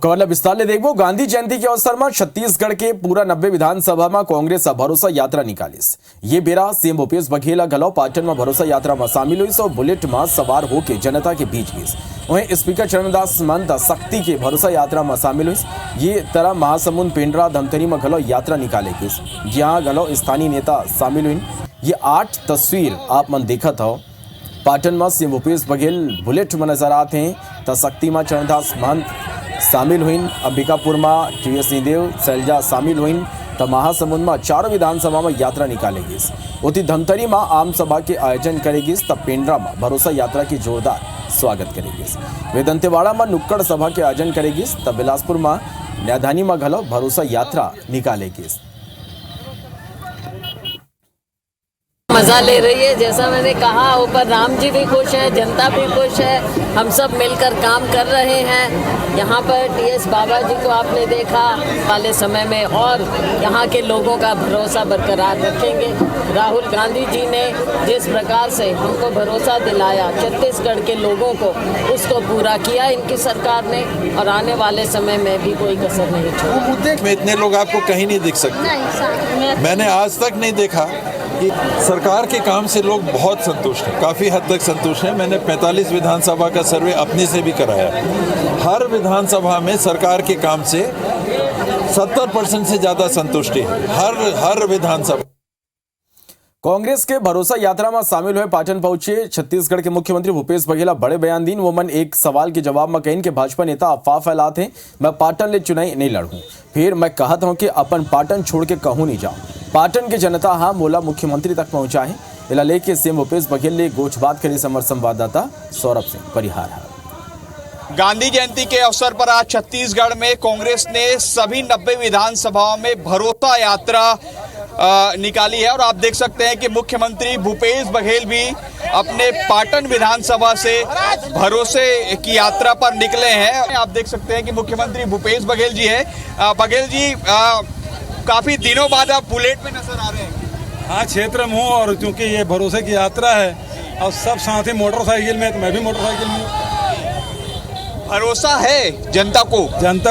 कवरला विस्तार ले देखो। गांधी जयंती के अवसर में छत्तीसगढ़ के पूरा 90 विधानसभा में कांग्रेस भरोसा यात्रा निकालीस। ये बेरा सीएम भूपेश बघेल गलो पाटन में भरोसा यात्रा में शामिल हुई और बुलेट में सवार होकर जनता के बीच गई। वहीं स्पीकर चरणदास महंत शक्ति के भरोसा यात्रा में शामिल हुई। ये तरह महासमुंद, पेंड्रा, धमतरी में गलो यात्रा निकाले गई, जहाँ गलो स्थानीय नेता शामिल हुई। ये 8 तस्वीर आप मन देखा था। पाटन में सीएम भूपेश बघेल बुलेट में नजर आते हैं तो शक्ति में चरणदास महंत शामिल हुई। अंबिकापुर में टीएस सिंहदेव, शैलजा शामिल हुई तो महासमुंद में 4 विधानसभा में यात्रा निकालेगी। उसी धमतरी में आम सभा के आयोजन करेगी तब पेंड्रा में भरोसा यात्रा की जोरदार स्वागत करेगी। वे दंतेवाड़ा में नुक्कड़ सभा के आयोजन करेगी तब बिलासपुर में न्यायधानी में घलो भरोसा यात्रा निकालेगी। मजा ले रही है। जैसा मैंने कहा, ऊपर राम जी भी खुश हैं, जनता भी खुश है, हम सब मिलकर काम कर रहे हैं। यहाँ पर टीएस बाबा जी को आपने देखा वाले समय में, और यहाँ के लोगों का भरोसा बरकरार रखेंगे। राहुल गांधी जी ने जिस प्रकार से हमको भरोसा दिलाया छत्तीसगढ़ के लोगों को, उसको पूरा किया इनकी सरकार ने, और आने वाले समय में भी कोई कसर नहीं छोड़ा। में इतने लोग आपको कहीं नहीं दिख सकते। मैंने आज तक नहीं देखा कि सरकार के काम से लोग बहुत संतुष्ट हैं, काफ़ी हद तक संतुष्ट हैं। मैंने 45 विधानसभा का सर्वे अपने से भी कराया। हर विधानसभा में सरकार के काम से 70% से ज़्यादा संतुष्टि है, हर विधानसभा। कांग्रेस के भरोसा यात्रा में शामिल हुए पाटन पहुंचे छत्तीसगढ़ के मुख्यमंत्री भूपेश बघेल बड़े बयान दीन। वो मन एक सवाल के जवाब में कहीं कि भाजपा नेता अफवाह फैलाते हैं, मैं पाटन ले चुनाई नहीं लड़ूं, फिर मैं कहता हूं कि अपन पाटन छोड़ के कहूं नहीं जाऊं। पाटन के जनता हाँ मोला मुख्यमंत्री तक पहुंचा है। इला लेके सीएम भूपेश बघेल ने गोच बात करी समर संवाददाता सौरभ सिंह परिहार है। गांधी जयंती के अवसर पर आज छत्तीसगढ़ में कांग्रेस ने सभी 90 विधानसभाओं में भरोसा यात्रा निकाली है, और आप देख सकते हैं कि मुख्यमंत्री भूपेश बघेल भी अपने पाटन विधानसभा से भरोसे की यात्रा पर निकले हैं। आप देख सकते हैं कि मुख्यमंत्री भूपेश बघेल जी है। बघेल जी, काफी दिनों बाद आप बुलेट में नजर आ रहे हैं। हाँ, क्षेत्र में हूँ, और क्योंकि ये भरोसे की यात्रा है और सब साथी मोटरसाइकिल में, तो मैं भी मोटरसाइकिल में हूँ। भरोसा है जनता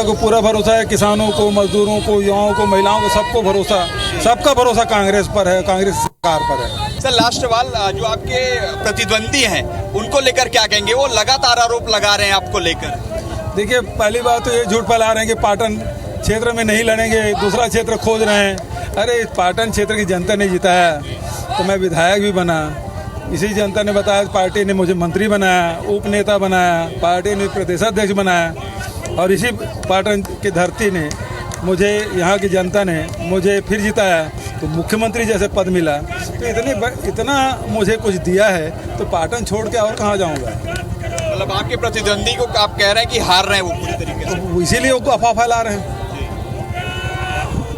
को पूरा भरोसा है। किसानों को, मजदूरों को, युवाओं को, महिलाओं को, सबको भरोसा, सबका भरोसा कांग्रेस पर है, कांग्रेस सरकार पर है। सर, लास्ट सवाल, जो आपके प्रतिद्वंदी हैं उनको लेकर क्या कहेंगे? वो लगातार आरोप लगा रहे हैं आपको लेकर। देखिए, पहली बात तो ये झूठ फैला रहे हैं कि पाटन क्षेत्र में नहीं लड़ेंगे, दूसरा क्षेत्र खोज रहे हैं। अरे, पाटन क्षेत्र की जनता ने जिताया तो मैं विधायक भी बना, इसी जनता ने बताया, पार्टी ने मुझे मंत्री बनाया, उप नेता बनाया, पार्टी ने प्रदेशाध्यक्ष बनाया, और इसी पाटन की धरती ने मुझे, यहाँ की जनता ने मुझे फिर जिताया तो मुख्यमंत्री जैसे पद मिला। तो इतना मुझे कुछ दिया है तो पाटन छोड़ के और कहाँ जाऊँगा? मतलब आपके प्रतिद्वंदी को आप कह रहे हैं कि हार रहे हैं वो पूरी तरीके से, तो इसीलिए वो अफवाह फैला रहे हैं।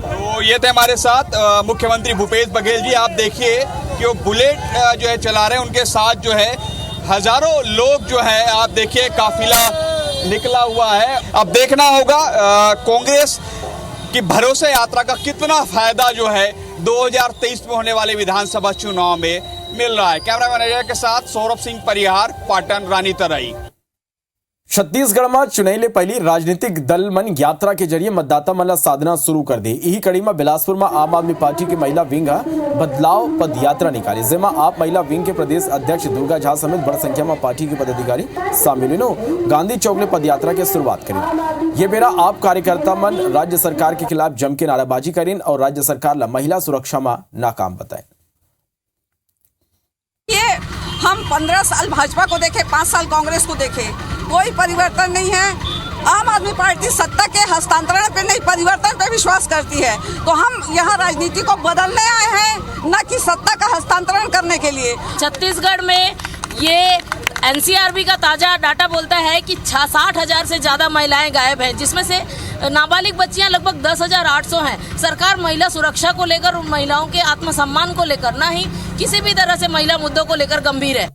तो ये थे हमारे साथ मुख्यमंत्री भूपेश बघेल जी। आप देखिए कि वो बुलेट जो है चला रहे हैं, उनके साथ जो है हजारों लोग जो है, आप देखिए काफिला निकला हुआ है। अब देखना होगा कांग्रेस की भरोसे यात्रा का कितना फायदा जो है 2023 में होने वाले विधानसभा चुनाव में मिल रहा है। कैमरा मैनेजर के साथ सौरभ सिंह परिहार, पाटन, रानी तराई। छत्तीसगढ़ में चुनाई पहली राजनीतिक दल मन यात्रा के जरिए मतदाता मन साधना शुरू कर दी। यही कड़ी में बिलासपुर में आम आदमी पार्टी की महिला विंग बदलाव पद यात्रा निकाली, जिसमें आप महिला विंग के प्रदेश अध्यक्ष दुर्गा झा समेत बड़ी संख्या में पार्टी के पदाधिकारी शामिल हुए। गांधी चौक ने पद यात्रा की शुरुआत करी। ये बेरा आप कार्यकर्ता मन राज्य सरकार के खिलाफ जम के नाराबाजी करें और राज्य सरकार ला महिला सुरक्षा में नाकाम बताए। ये हम 15 साल भाजपा को देखे, 5 साल कांग्रेस को देखे, कोई परिवर्तन नहीं है। आम आदमी पार्टी सत्ता के हस्तांतरण पे नहीं, परिवर्तन पे विश्वास करती है। तो हम यहाँ राजनीति को बदलने आए हैं, न कि सत्ता का हस्तांतरण करने के लिए। छत्तीसगढ़ में ये एनसीआरबी का ताजा डाटा बोलता है कि 60,000 से ज्यादा महिलाएं गायब हैं, जिसमें से नाबालिग बच्चियां लगभग 10,800 हैं। सरकार महिला सुरक्षा को लेकर, महिलाओं के आत्मसम्मान को लेकर, ना ही किसी भी तरह से महिला मुद्दों को लेकर गंभीर है।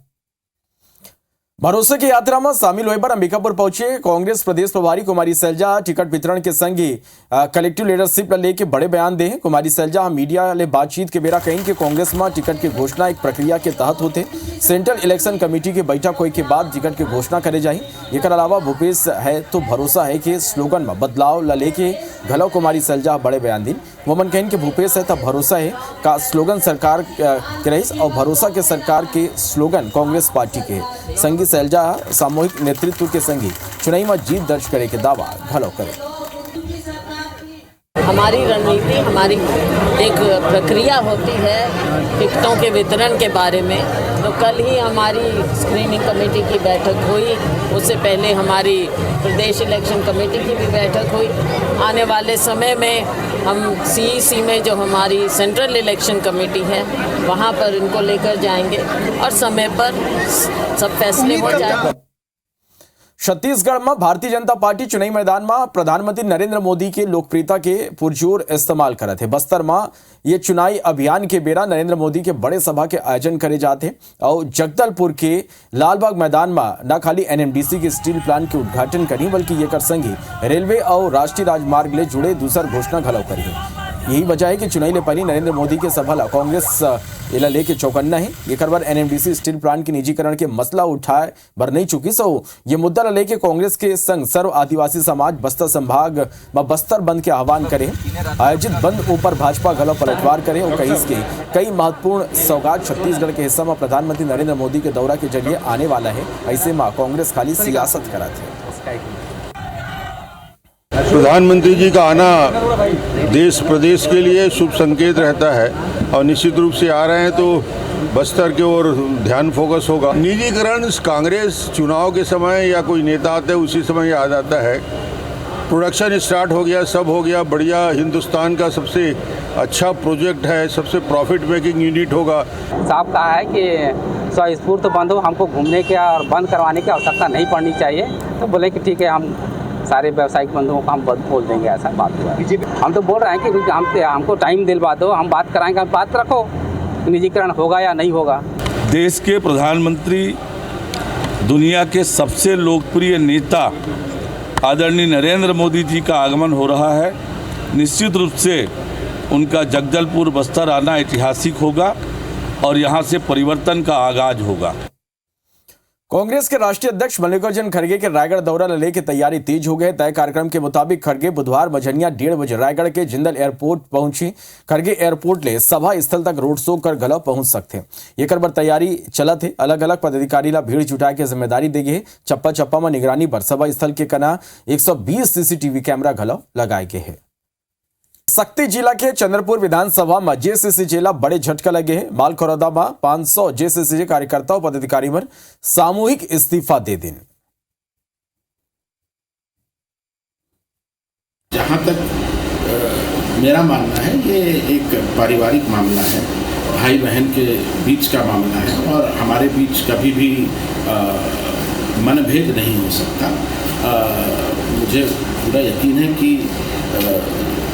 भरोसे की यात्रा में शामिल होए पर अंबिकापुर पहुंचे कांग्रेस प्रदेश प्रभारी कुमारी सैलजा टिकट वितरण के संगी कलेक्टिव लीडरशिप लेके बड़े बयान दे। कुमारी सैलजा मीडिया ले बातचीत के बेरा कहीं कि कांग्रेस में टिकट की घोषणा एक प्रक्रिया के तहत होते। सेंट्रल इलेक्शन कमेटी की बैठक होए के बाद टिकट की घोषणा करे जाही। एक अलावा भूपेश है तो भरोसा है के स्लोगन में बदलाव ला लेके घलो कुमारी सैलजा बड़े बयान दी। वमन कहें कि भूपेश है तब भरोसा है का स्लोगन सरकार के रही और भरोसा के सरकार के स्लोगन कांग्रेस पार्टी के संगी सैलजा सामूहिक नेतृत्व के संगी चुनाई में जीत दर्ज करे के दावा घलो करे। हमारी रणनीति, हमारी एक प्रक्रिया होती है टिकटों के वितरण के बारे में। तो कल ही हमारी स्क्रीनिंग कमेटी की बैठक हुई, उससे पहले हमारी प्रदेश इलेक्शन कमेटी की भी बैठक हुई। आने वाले समय में हम CEC में जो हमारी सेंट्रल इलेक्शन कमेटी है वहाँ पर इनको लेकर जाएंगे और समय पर सब फैसले हो जाएंगे। छत्तीसगढ़ में भारतीय जनता पार्टी चुनावी मैदान में प्रधानमंत्री नरेंद्र मोदी के लोकप्रियता के पुरजोर इस्तेमाल करे थे। बस्तर में ये चुनावी अभियान के बेरा नरेंद्र मोदी के बड़े सभा के आयोजन करे जाते और जगदलपुर के लालबाग मैदान में न खाली NMDC के स्टील प्लांट के उद्घाटन करी बल्कि ये कर संगी रेलवे और राष्ट्रीय राजमार्ग ले जुड़े दूसर घोषणा घलो करी। यही वजह है कि चुनाई ले पहली नरेंद्र मोदी के सभा ला कांग्रेस इला लेके चौकन्ना है। ये बार NMDC स्टील प्लांट के निजीकरण के मसला उठाए बर नहीं चुकी सो ये मुद्दा ला लेके कांग्रेस के संग सर्व आदिवासी समाज बस्तर संभाग में बस्तर बंद के आह्वान करे। आयोजित बंद ऊपर भाजपा घलो पलटवार करे और कई महत्वपूर्ण सौगात छत्तीसगढ़ के हिस्सा में प्रधानमंत्री नरेंद्र मोदी के दौरा के जरिए आने वाला है। ऐसे में कांग्रेस खाली सियासत करा थे। प्रधानमंत्री जी का आना देश प्रदेश के लिए शुभ संकेत रहता है और निश्चित रूप से आ रहे हैं तो बस्तर के ओर ध्यान फोकस होगा। निजीकरण कांग्रेस चुनाव के समय या कोई नेता आते हैं उसी समय याद आता है। प्रोडक्शन स्टार्ट हो गया, सब हो गया बढ़िया। हिंदुस्तान का सबसे अच्छा प्रोजेक्ट है, सबसे प्रॉफिट मेकिंग यूनिट होगा। साहब कहा है कि स्वस्फूर्त बंद हो, हमको घूमने की और बंद करवाने की आवश्यकता नहीं पड़नी चाहिए। तो बोले कि ठीक है, हम सारे व्यावसायिक बंधुओं को हम बोल देंगे। ऐसा बात हुआ। हम तो बोल रहे हैं कि हमको टाइम दिलवा दो, हम बात कराएंगे। हम बात रखो, निजीकरण होगा या नहीं होगा। देश के प्रधानमंत्री, दुनिया के सबसे लोकप्रिय नेता आदरणीय नरेंद्र मोदी जी का आगमन हो रहा है। निश्चित रूप से उनका जगदलपुर बस्तर आना ऐतिहासिक होगा और यहाँ से परिवर्तन का आगाज होगा। कांग्रेस के राष्ट्रीय अध्यक्ष मल्लिकार्जुन खड़गे के रायगढ़ दौरा ले के तैयारी तेज हो गए। तय कार्यक्रम के मुताबिक खड़गे बुधवार मझनिया 1:30 बजे रायगढ़ के जिंदल एयरपोर्ट पहुंची। खड़गे एयरपोर्ट ले सभा स्थल तक रोड शो कर घलो पहुंच सकते। ये कर तैयारी चलत है। अलग अलग पदाधिकारी ला भीड़ जुटाए के जिम्मेदारी देगी है। चप्पा चप्पा में निगरानी पर सभा स्थल के कना 120 CCTV कैमरा घलो लगाए गए हैं। शक्ति जिला के चंद्रपुर विधानसभा में JCC जिला बड़े झटका लगे हैं। मालखरौदा में 500 JCC कार्यकर्ताओं पदाधिकारी पर सामूहिक इस्तीफा दे दें। जहां तक मेरा मानना है ये एक पारिवारिक मामला है, भाई बहन के बीच का मामला है और हमारे बीच कभी भी मनभेद नहीं हो सकता। मुझे पूरा यकीन है कि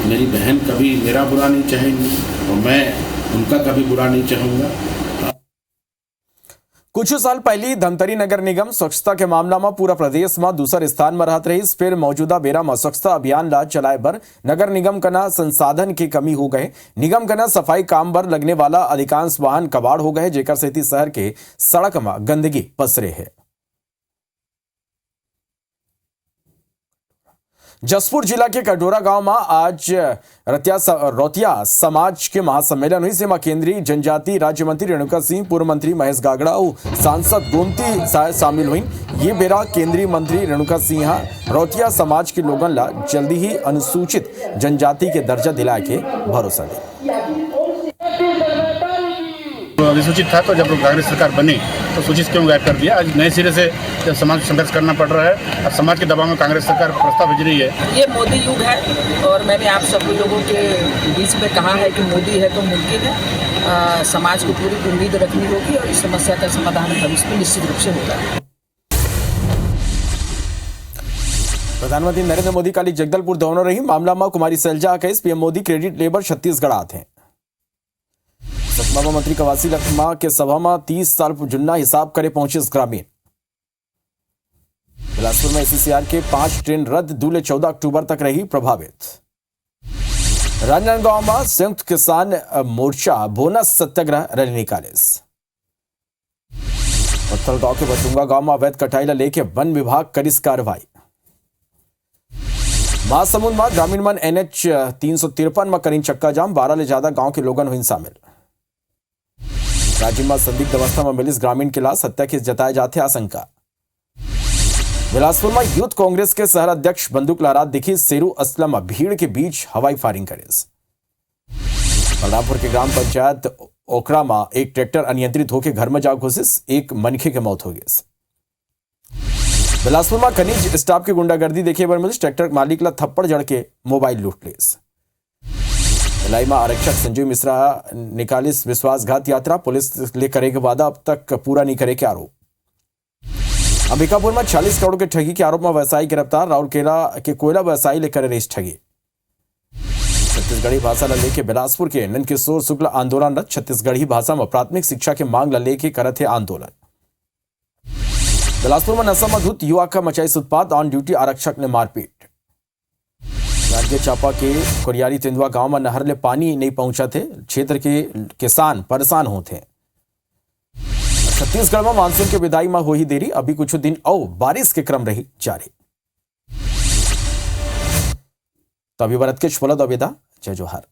मेरी बहन कभी मेरा बुरा नहीं चाहेंगी और मैं उनका कभी बुरा नहीं चाहूंगा। कुछ साल पहले धमतरी नगर निगम स्वच्छता के मामला में पूरा प्रदेश में दूसर स्थान में रहत रही। फिर मौजूदा बेरा में स्वच्छता अभियान ला चलाए बर नगर निगम कना संसाधन की कमी हो गए। निगम कना सफाई काम पर लगने वाला अधिकांश वाहन कबाड़ हो गए, जेकर सेती शहर के सड़क में गंदगी पसरे है। जसपुर जिला के कटोरा गांव में आज रौतिया समाज के महासम्मेलन हुई। जिसमें केंद्रीय जनजाति राज्य मंत्री रेणुका सिंह, पूर्व मंत्री महेश गागड़ा और सांसद गोमती शामिल हुई। ये बेरा केंद्रीय मंत्री रेणुका सिंह रौतिया समाज के लोगों ला जल्दी ही अनुसूचित जनजाति के दर्जा दिलाए के भरोसा दिया। अधिसूचित था तो जब कांग्रेस सरकार बनी तो सूचित क्यों गायब कर दिया। आज नए सिरे से जब समाज को संघर्ष करना पड़ रहा है और समाज के दबाव में कांग्रेस सरकार प्रस्ताव भेज रही है। ये मोदी युग है और मैंने आप सभी लोगों के बीच में कहा है कि मोदी है तो मुमकिन है। समाज को पूरी उम्मीद रखनी होगी और इस समस्या का समाधान भविष्य में निश्चित रूप से होगा। प्रधानमंत्री नरेंद्र मोदी काली जगदलपुर दौरा रही। मामला में Kumari Selja case PM Modi credit labour Chhattisgarh आते हैं। सतमा मंत्री कवासी लखमा के सभा में 30 साल जुन्ना हिसाब करे पहुंचे ग्रामीण। बिलासपुर में एससीसीआर के 5 ट्रेन रद्द, दूल्हे 14 अक्टूबर तक रही प्रभावित। राजनांदगांव में संयुक्त किसान मोर्चा बोनस सत्याग्रह रैली निकाले। पत्थलगांव के बटुंगा गांव में अवैध कटाई लेके वन विभाग करीस कार्रवाई। महासमुंद में ग्रामीण मन NH 353 में करीन चक्का जाम, 12 ले ज्यादा गांव के लोगन हुई शामिल। राज्य में संदिग्ध अवस्था में मिलिस ग्रामीण के लाश, हत्या के जताए जाते आशंका। बिलासपुर में यूथ कांग्रेस के शहर अध्यक्ष बंदूक लहरा दिखी, शेरू असलम भीड़ के बीच हवाई फायरिंग करे। बलरामपुर के ग्राम पंचायत ओकरा में एक ट्रैक्टर अनियंत्रित होकर घर में जा घुसिस, एक मनखे की मौत हो गई। बिलासपुर में खनिज स्टाफ की गुंडागर्दी देखे बर मिली, ट्रैक्टर मालिक ला थप्पड़ जड़ के मोबाइल लूट लेस। भिलाई में आरक्षक संजय मिश्रा निकालिस विश्वासघात यात्रा, पुलिस ले करे के वादा अब तक पूरा नहीं करे के आरोप। अंबिकापुर में 40 करोड़ के ठगी के आरोप में व्यवसायी गिरफ्तार, राउरकेला के कोयला व्यवसायी लेकर रेस ठगी। छत्तीसगढ़ी भाषा ला लेके बिलासपुर के नंद किशोर शुक्ल आंदोलनरत, छत्तीसगढ़ी भाषा में प्राथमिक शिक्षा के मांग ला लेके करत है आंदोलन। बिलासपुर में नशा में धुत युवा का मचाई उत्पात, ऑन ड्यूटी आरक्षक ने मारपीट। जांजगीर चांपा के कोरियारी तेंदुआ गांव में नहर ले पानी नहीं पहुंचा थे, क्षेत्र के किसान परेशान होते हैं। छत्तीसगढ़ में मानसून के विदाई में हो ही देरी, अभी कुछ दिन और बारिश के क्रम रही जारी। तो अभी भारत के छुलद अवेदा, जय जोहार।